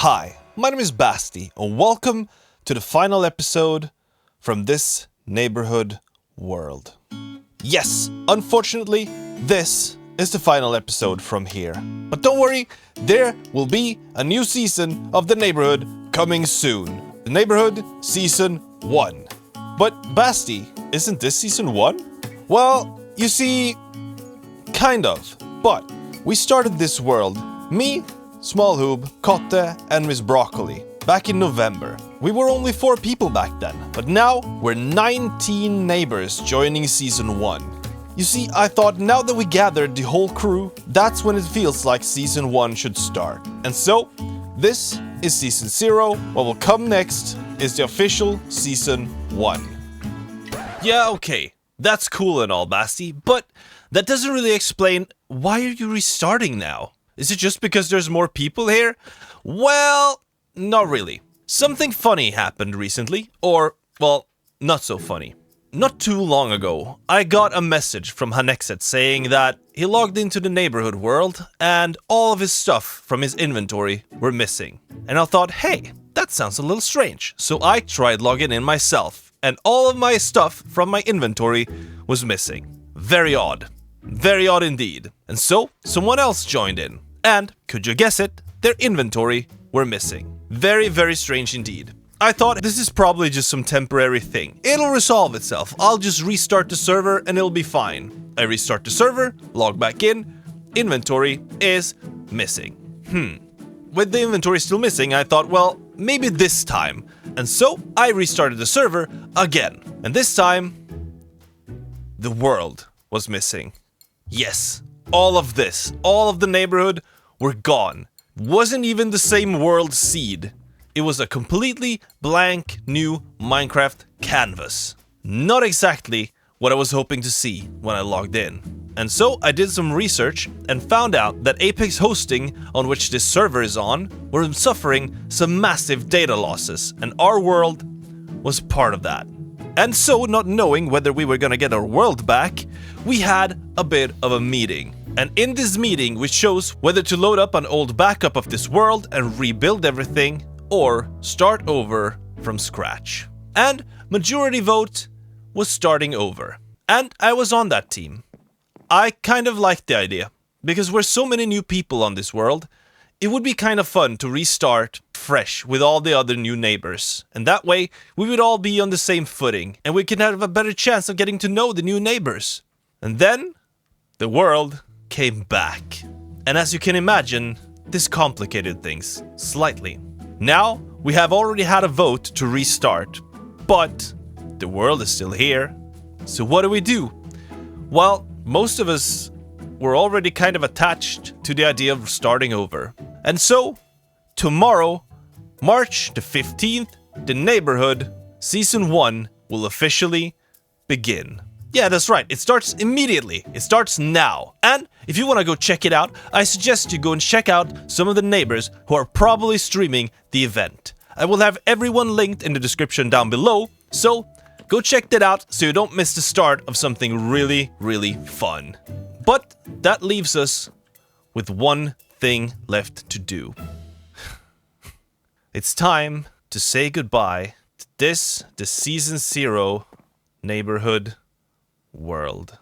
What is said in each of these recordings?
Hi, my name is Basti, and welcome to the final episode from this Neighbourhood World. Yes, unfortunately, this is the final episode from here. But don't worry, there will be a new season of the Neighbourhood coming soon. The Neighbourhood Season 1. But Basti, isn't this Season 1? Well, you see, kind of. But we started this world, me, Smallhoob, Kotte, and Miss Broccoli, back in November. We were only 4 people back then, but now we're 19 neighbors joining Season 1. You see, I thought now that we gathered the whole crew, that's when it feels like Season 1 should start. And so, this is Season 0, what will come next is the official Season 1. Yeah, okay, that's cool and all, Basti, but that doesn't really explain why are you restarting now? Is it just because there's more people here? Well, not really. Something funny happened recently, or, well, not so funny. Not too long ago, I got a message from Hanexet saying that he logged into the Neighbourhood World and all of his stuff from his inventory were missing. And I thought, hey, that sounds a little strange. So I tried logging in myself, and all of my stuff from my inventory was missing. Very odd. Very odd indeed. And so, someone else joined in. And, could you guess it, their inventory were missing. Very, very strange indeed. I thought this is probably just some temporary thing. It'll resolve itself. I'll just restart the server and it'll be fine. I restart the server, log back in, inventory is missing. With the inventory still missing, I thought, well, maybe this time. And so, I restarted the server again. And this time, the world was missing. Yes, all of this, all of the neighborhood were gone. Wasn't even the same world seed. It was a completely blank new Minecraft canvas. Not exactly what I was hoping to see when I logged in. And so I did some research and found out that Apex hosting on which this server is on were suffering some massive data losses, and our world was part of that. And so, not knowing whether we were gonna get our world back, we had a bit of a meeting. And in this meeting, we chose whether to load up an old backup of this world and rebuild everything, or start over from scratch. And majority vote was starting over. And I was on that team. I kind of liked the idea, because we're so many new people on this world, it would be kind of fun to restart fresh with all the other new neighbors. And that way, we would all be on the same footing, and we could have a better chance of getting to know the new neighbors. And then, the world came back. And as you can imagine, this complicated things slightly. Now, we have already had a vote to restart, but the world is still here. So what do? Well, most of us were already kind of attached to the idea of starting over. And so, tomorrow, March the 15th, the Neighbourhood Season 1 will officially begin. Yeah, that's right, it starts immediately. It starts now. And if you want to go check it out, I suggest you go and check out some of the neighbors who are probably streaming the event. I will have everyone linked in the description down below, so go check that out so you don't miss the start of something really, really fun. But that leaves us with one thing left to do. It's time to say goodbye to the Season 0 Neighbourhood World.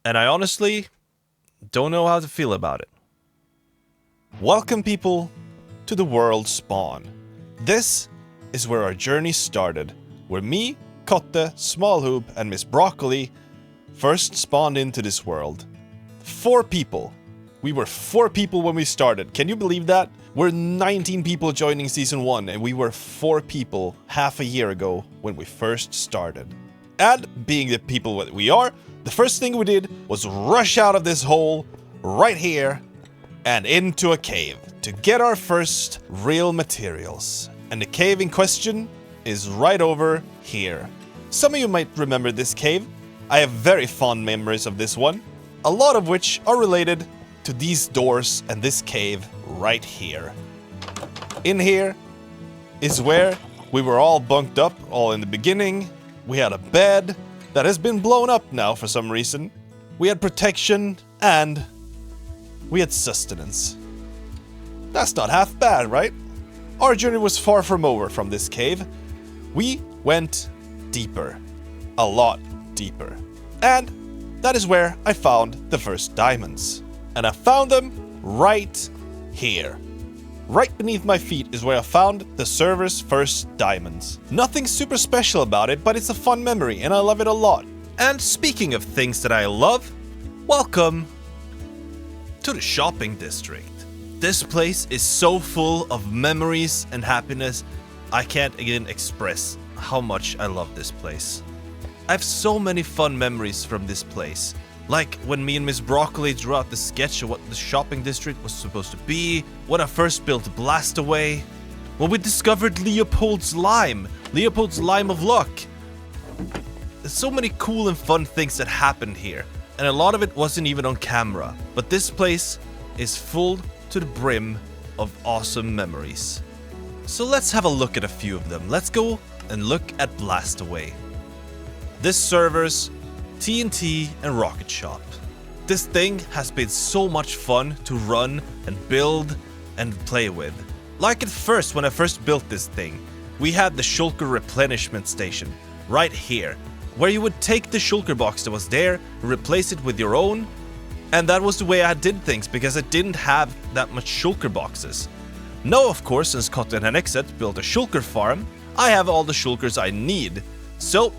And I honestly don't know how to feel about it. Welcome, people, to the world spawn. This is where our journey started, where me, Kotte, Smallhoob, and Miss Broccoli first spawned into this world. 4 people. We were 4 people when we started. Can you believe that? We're 19 people joining Season 1, and we were 4 people half a year ago when we first started. And being the people that we are, the first thing we did was rush out of this hole right here and into a cave to get our first real materials. And the cave in question is right over here. Some of you might remember this cave. I have very fond memories of this one, a lot of which are related to these doors and this cave right here. In here is where we were all bunked up all in the beginning. We had a bed that has been blown up now for some reason. We had protection and we had sustenance. That's not half bad, right? Our journey was far from over from this cave. We went deeper. A lot deeper. And that is where I found the first diamonds. And I found them right here. Right beneath my feet is where I found the server's first diamonds. Nothing super special about it, but it's a fun memory and I love it a lot. And speaking of things that I love, welcome to the shopping district. This place is so full of memories and happiness, I can't again express how much I love this place. I have so many fun memories from this place. Like when me and Miss Broccoli drew out the sketch of what the shopping district was supposed to be, when I first built Blastway, when we discovered Leopold's Lime of Luck. There's so many cool and fun things that happened here, and a lot of it wasn't even on camera. But this place is full to the brim of awesome memories. So let's have a look at a few of them. Let's go and look at Blastway. This server's TNT and rocket shop. This thing has been so much fun to run and build and play with. Like at first, when I first built this thing, we had the shulker replenishment station right here, where you would take the shulker box that was there, replace it with your own, and that was the way I did things because I didn't have that much shulker boxes. Now, of course, since Cotton and Exet built a shulker farm, I have all the shulkers I need. So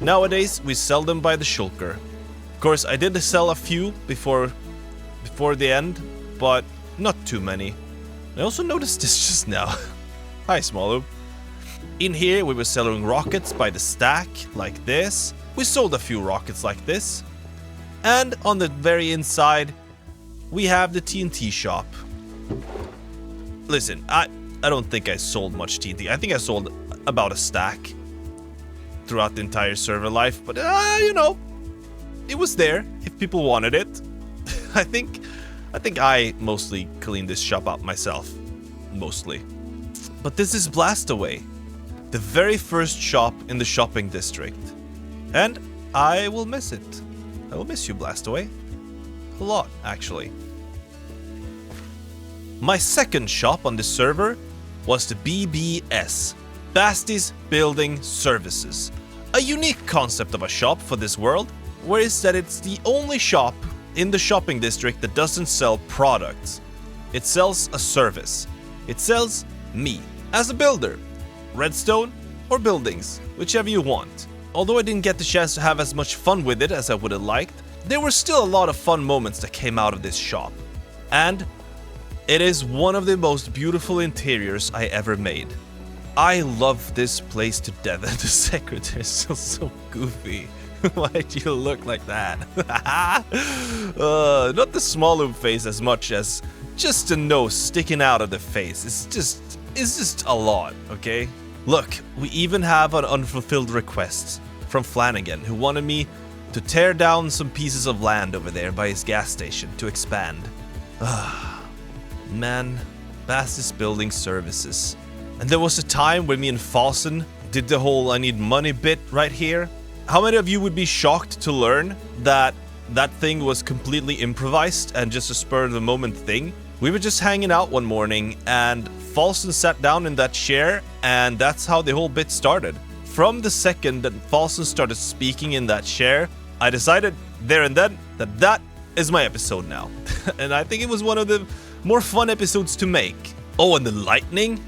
nowadays we sell them by the shulker. Of course, I did sell a few before the end, but not too many. I also noticed this just now. Hi, Smallhoob. In here we were selling rockets by the stack, like this. We sold a few rockets like this. And on the very inside, we have the TNT shop. Listen, I don't think I sold much TNT. I think I sold about a stack throughout the entire server life, but you know, it was there if people wanted it. I think I mostly cleaned this shop out myself, mostly. But this is Blastway, the very first shop in the shopping district, and I will miss it. I will miss you, Blastway. A lot, actually. My second shop on this server was the BBS, Basti's Building Services. A unique concept of a shop for this world, where it's that it's the only shop in the shopping district that doesn't sell products. It sells a service. It sells me, as a builder. Redstone or buildings, whichever you want. Although I didn't get the chance to have as much fun with it as I would have liked, there were still a lot of fun moments that came out of this shop. And it is one of the most beautiful interiors I ever made. I love this place to death, and the secretary is still so goofy. Why'd you look like that? Not the Smallhoob face as much as just the nose sticking out of the face. It's just a lot, okay? Look, we even have an unfulfilled request from Flanagin, who wanted me to tear down some pieces of land over there by his gas station to expand. Man, Basti's Building Services. And there was a time when me and Falzon did the whole I need money bit right here. How many of you would be shocked to learn that that thing was completely improvised and just a spur of the moment thing? We were just hanging out one morning and Falzon sat down in that chair, and that's how the whole bit started. From the second that Falzon started speaking in that chair, I decided there and then that that is my episode now. And I think it was one of the more fun episodes to make. Oh, and the lightning?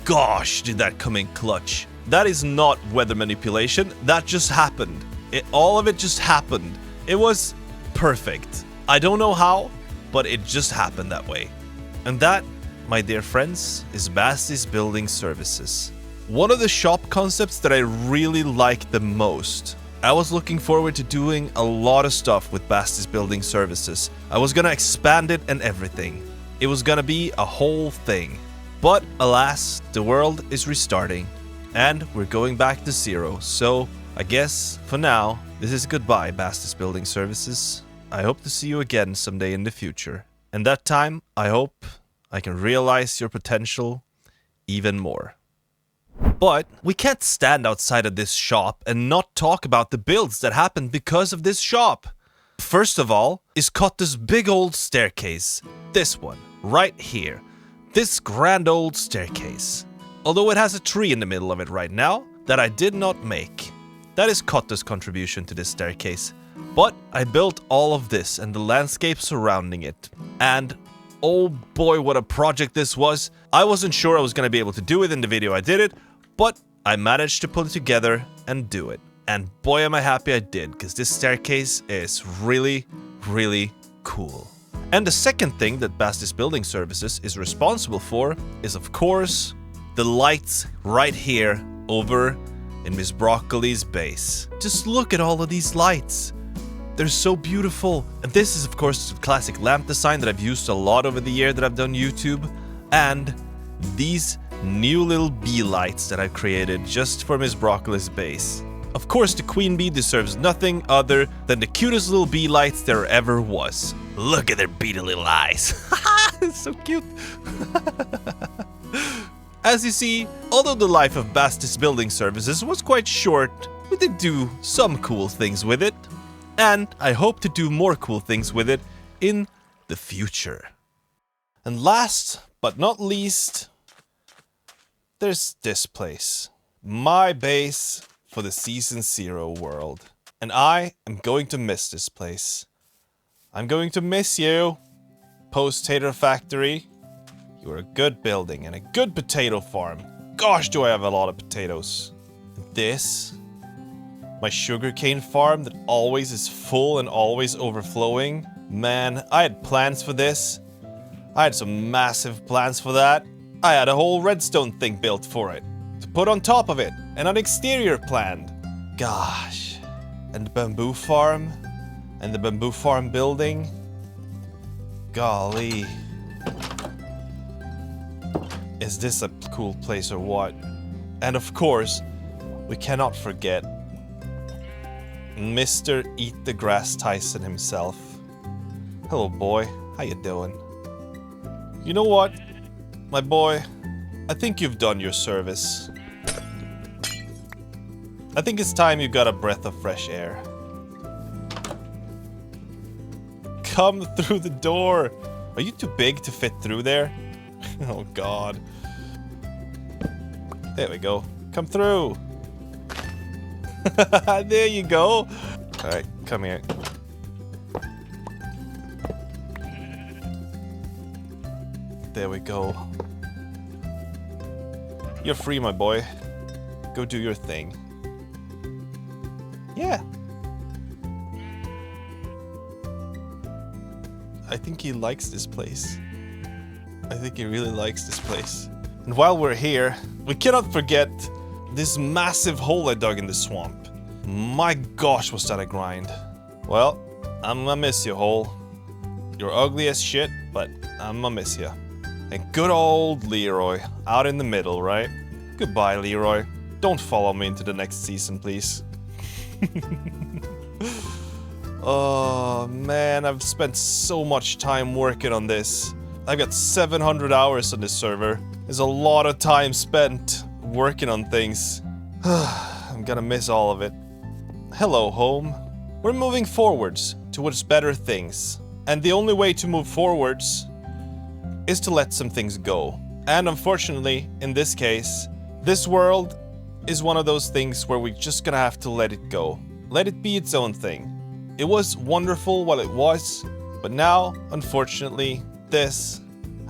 Gosh, did that come in clutch. That is not weather manipulation, that just happened. All of it just happened. It was perfect. I don't know how, but it just happened that way. And that, my dear friends, is Basti's Building Services. One of the shop concepts that I really like the most. I was looking forward to doing a lot of stuff with Basti's Building Services. I was gonna expand it and everything. It was gonna be a whole thing. But alas, the world is restarting. And we're going back to zero. So I guess, for now, this is goodbye, Basti's Building Services. I hope to see you again someday in the future. And that time, I hope I can realize your potential even more. But we can't stand outside of this shop and not talk about the builds that happened because of this shop. First of all is Kotte's big old staircase. This one, right here. this grand old staircase. Although it has a tree in the middle of it right now that I did not make. That is Kotte's contribution to this staircase. But I built all of this and the landscape surrounding it. And oh boy, what a project this was. I wasn't sure I was going to be able to do it in the video I did it, but I managed to pull it together and do it. And boy am I happy I did, because this staircase is really, really cool. And the second thing that Basti's Building Services is responsible for is, of course, the lights right here over in Miss Broccoli's base. Just look at all of these lights. They're so beautiful. And this is, of course, the classic lamp design that I've used a lot over the year that I've done YouTube. And these new little bee lights that I've created just for Miss Broccoli's base. Of course, the queen bee deserves nothing other than the cutest little bee lights there ever was. Look at their beady little eyes. It's so cute. As you see, although the life of Basti's Building Services was quite short, we did do some cool things with it. And I hope to do more cool things with it in the future. And last but not least, there's this place. My base for the Season 0 world. And I am going to miss this place. I'm going to miss you, Post-Tater Factory. You're a good building and a good potato farm. Gosh, do I have a lot of potatoes. This, my sugarcane farm that always is full and always overflowing. Man, I had plans for this. I had some massive plans for that. I had a whole redstone thing built for it. To put on top of it, and an exterior planned. Gosh. And the bamboo farm. And the bamboo farm building. Golly. Is this a cool place or what? And of course, we cannot forget Mr. Eat the Grass Tyson himself. Hello, boy. How you doing? You know what, my boy? I think you've done your service. I think it's time you got a breath of fresh air. Come through the door. Are you too big to fit through there? Oh god. There we go. Come through. There you go. Alright, come here. There we go. You're free, my boy. Go do your thing. Yeah. I think he likes this place. I think he really likes this place. And while we're here, we cannot forget this massive hole I dug in the swamp. My gosh, was that a grind. Well, I'm gonna miss you, hole. You're ugly as shit, but I'm gonna miss you. And good old Leroy, out in the middle, right? Goodbye, Leroy. Don't follow me into the next season, please. Oh man, I've spent so much time working on this. I've got 700 hours on this server. There's a lot of time spent working on things. I'm gonna miss all of it. Hello, home. We're moving forwards towards better things. And the only way to move forwards is to let some things go. And unfortunately, in this case, this world is one of those things where we're just gonna have to let it go. Let it be its own thing. It was wonderful while it was, but now, unfortunately, this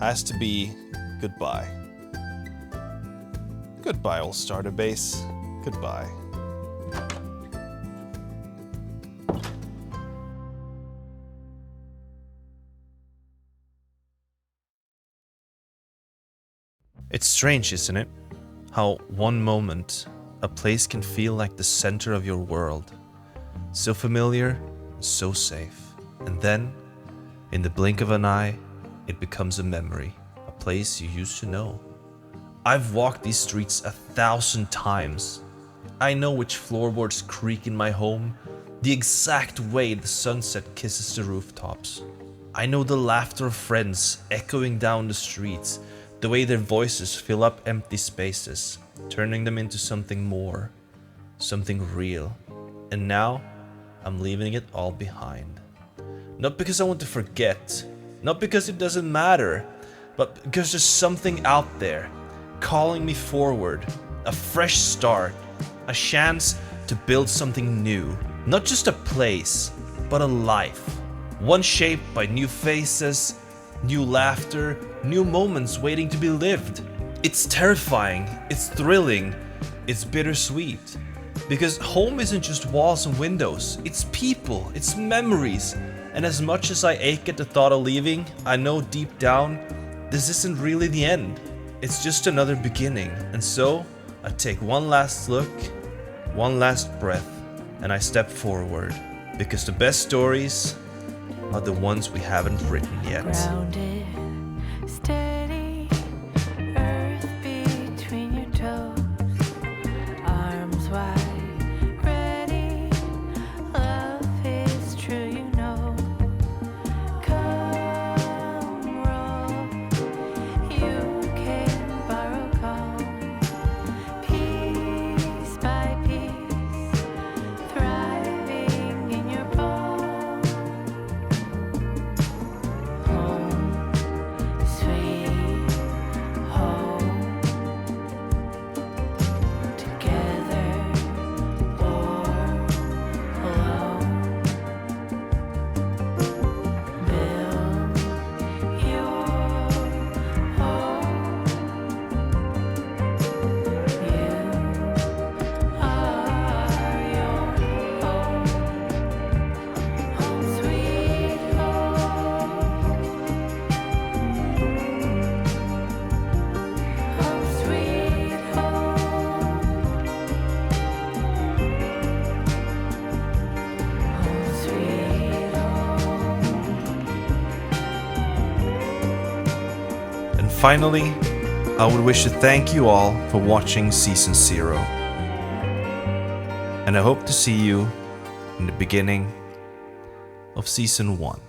has to be goodbye. Goodbye, old starter base. Goodbye. It's strange, isn't it? How one moment, a place can feel like the center of your world. So familiar, so safe. And then, in the blink of an eye, it becomes a memory, a place you used to know. I've walked these streets 1,000 times. I know which floorboards creak in my home, the exact way the sunset kisses the rooftops. I know the laughter of friends echoing down the streets, the way their voices fill up empty spaces, turning them into something more, something real. And now, I'm leaving it all behind. Not because I want to forget, not because it doesn't matter, but because there's something out there calling me forward, a fresh start, a chance to build something new. Not just a place, but a life. One shaped by new faces, new laughter, new moments waiting to be lived. It's terrifying, it's thrilling, it's bittersweet. Because home isn't just walls and windows, it's people, it's memories. And as much as I ache at the thought of leaving, I know deep down, this isn't really the end. It's just another beginning. And so, I take one last look, one last breath, and I step forward. Because the best stories are the ones we haven't written yet. Grounded, steady, earth between your toes, arms wide, ready, love is true, you know. Come roll, you can borrow calm, piece by piece, thriving in your bones. Home, sweet home, together or alone. Build your home. You are your home. Home, sweet home. Home, sweet home. Home, sweet home. And finally, I would wish to thank you all for watching Season 0. And I hope to see you in the beginning of Season 1.